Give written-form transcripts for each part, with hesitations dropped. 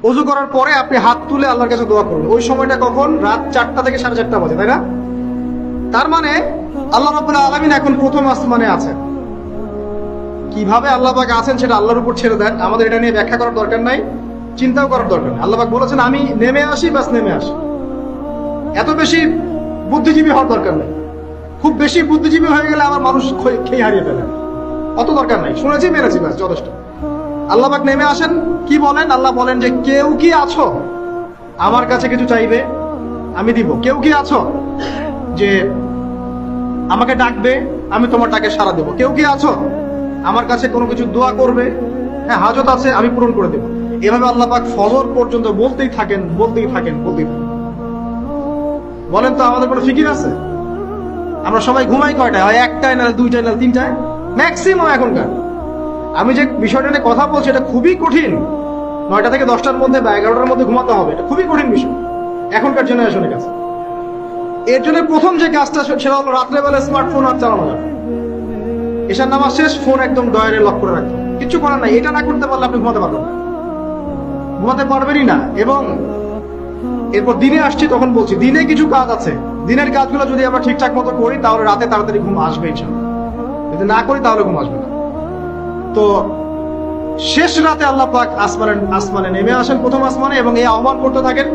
ওযু করার পরে আপনি হাত তুলে আল্লাহর কাছে দোয়া করবেন। ওই সময়টা কখন? রাত 4টা থেকে 4:30 বাজে, তাই না? তার মানে আল্লাহ রাব্বুল আলামিন এখন প্রথম আসমানে আছেন। কিভাবে আল্লাহ পাক আছেন সেটা আল্লাহর উপর ছেড়ে দেন, আমাদের এটা নিয়ে ব্যাখ্যা করার দরকার নাই, চিন্তাও করার দরকার নেই। আল্লাহ পাক বলেছেন আমি নেমে আসি, বাস নেমে আসি। এত বেশি বুদ্ধিজীবী হওয়ার দরকার নেই। খুব বেশি বুদ্ধিজীবী হয়ে গেলে আমার মানুষ খেয়ে হারিয়ে ফেলে। অত দরকার নাই, শুনেছি মেরেছি, বাস যথেষ্ট। আল্লাহ পাক নেমে আসেন, কি বলেন? আল্লাহ বলেন যে কেউ কি আছো আমার কাছে কিছু চাইবে, আমি দিব। কেউ কি আছো যে আমাকে ডাকবে, আমি তোমার ডাকে সাড়া দেবো? কেউ কি আছো আমার কাছে কোনো কিছু দোয়া করবে? হ্যাঁ, হাজত আছে, আমি পূরণ করে দেবো। এভাবে আল্লাহ পাক ফজর পর্যন্ত বলতেই থাকেন, বলতেই থাকেন, বলতেই থাকেন। বলেন তো আমাদের কোনো ফিকির আছে? আমরা সবাই ঘুমাই কয়টায়? হয় 1টায়, না 2টায়, না 3টায়, ম্যাক্সিমাম এখনকার। আমি যে বিষয়টা নিয়ে কথা বলছি এটা খুবই কঠিন। 9টা থেকে 10টার মধ্যে বা 11টার মধ্যে ঘুমাতে হবে, এটা খুবই কঠিন বিষয় এখনকার জেনারেশনের কাছে। এর জন্য প্রথম যে কাজটা সেটা হলো রাত্রেবেলা স্মার্টফোন আর চালানো যাবে। এশার নামাজ শেষ, ফোন একদম ডয়ারে লক করে রাখবেন। কিছু করার নাই, এটা না করতে পারলে আপনি ঘুমাতে পারবেন না, ঘুমাতে পারবেনই না। এবং এরপর দিনে আসছি, তখন বলছি দিনে কিছু কাজ আছে, দিনের কাজগুলো যদি আমরা ঠিকঠাক মতো করি তাহলে রাতে তাড়াতাড়ি ঘুম আসবে ইনশাআল্লাহ। যদি না করি তাহলে ঘুম আসবে না। তো শেষ রাতে আল্লাহ পাক আসমানে নেমে আসেন, প্রথম আসমানে, এবং এই আহ্বান করতে থাকেন।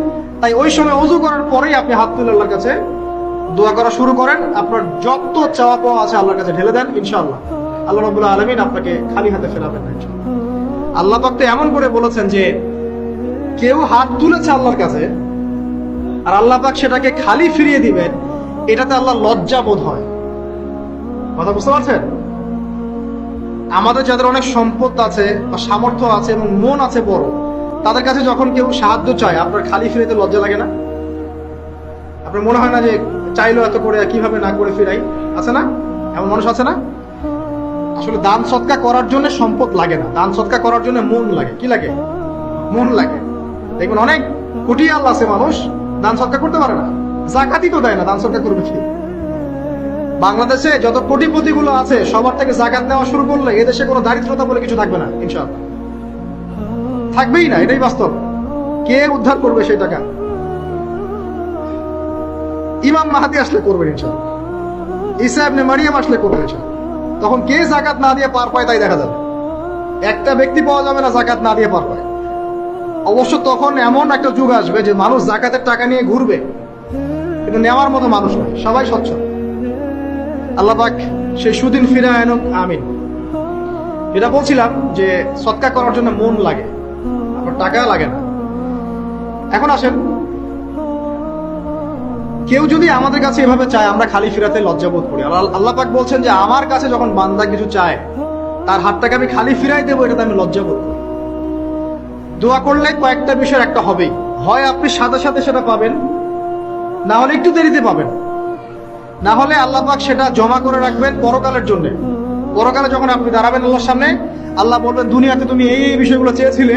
তাই ওই সময় ওযু করার পরেই আপনি হাত তুলে আল্লাহর কাছে দোয়া করা শুরু করেন। আপনার যত চাওয়া পাওয়া আছে আল্লাহর কাছে ঢেলে দেন, ইনশাআল্লাহ আল্লাহ রাব্বুল আলামিন আপনাকে খালি হাতে ফেরাবেন না ইনশাআল্লাহ। আল্লাহ পাক তো এমন করে বলেছেন যে কেউ হাত তুলেছে আল্লাহর কাছে আর আল্লাহ পাক সেটাকে খালি ফিরিয়ে দিবেন, এটাতে আল্লাহ লজ্জা বোধ হয়। কথা বুঝতে পারছেন? আমাদের যাদের অনেক সম্পদ আছে বা সামর্থ্য আছে এবং মন আছে বড়, তাদের কাছে যখন কেউ সাহায্য চায় আপনার খালি ফিরাইতে লজ্জা লাগে না? আপনার মনে হয় না যে চাইলো এত করে কিভাবে না করে ফিরাই? আছে না এমন মানুষ? আছে না? আসলে দান সৎকা করার জন্য সম্পদ লাগে না, দান সৎকা করার জন্য মন লাগে। কি লাগে? মন লাগে। দেখবেন অনেক কোটি আল্লাহ আছে মানুষ দান সৎকা করতে পারে না, জাকাতই তো দেয় না, দান সৎকা করবে কি? বাংলাদেশে যত কোটিপতি গুলো আছে সবার থেকে জাকাত নেওয়া শুরু করলে এদেশে কোনো দারিদ্রতা বলে কিছু থাকবে না, ইনশাআল্লাহ থাকবেই না। এটাই বাস্তব। কে উদ্ধার করবে সেই টাকা? ইমাম মাহাদি আসলে করবেন ইনশাআল্লাহ, ঈসা ইবনে মারিয়াম আসলে করবেন ইনশাআল্লাহ। তখন কে জাকাত না দিয়ে পার পায় তাই দেখা যাবে। একটা ব্যক্তি পাওয়া যাবে না জাকাত না দিয়ে পার পায়। অবশ্য তখন এমন একটা যুগ আসবে যে মানুষ জাকাতের টাকা নিয়ে ঘুরবে, কিন্তু নেওয়ার মতো মানুষ নয়, সবাই সচ্ছল। আল্লাহ পাক সেই সুদিন ফিরে আনুক, আমিন। এটা বলছিলাম যে সৎকা করার জন্য মন লাগে, আপনার টাকা লাগে না। এখন আসেন, কেউ যদি আমাদের কাছে এভাবে চায় আমরা খালি ফিরাতে লজ্জা বোধ করি। আল্লাহ পাক বলছেন যে আমার কাছে যখন বান্দা কিছু চায় তার হাতটাকে আমি খালি ফিরাই দেবো, এটাতে আমি লজ্জা বোধ করি। দোয়া করলে কয়েকটা বিষয় একটা হবেই, হয় আপনি সাথে সাথে সেটা পাবেন, না হলে একটু দেরিতে পাবেন, না হলে আল্লাহ পাক সেটা জমা করে রাখবেন পরকালের জন্য। পরকালে যখন আপনি দাঁড়াবেন আল্লাহর সামনে, আল্লাহ বলবেন দুনিয়াতে তুমি এই বিষয়গুলো চেয়েছিলে,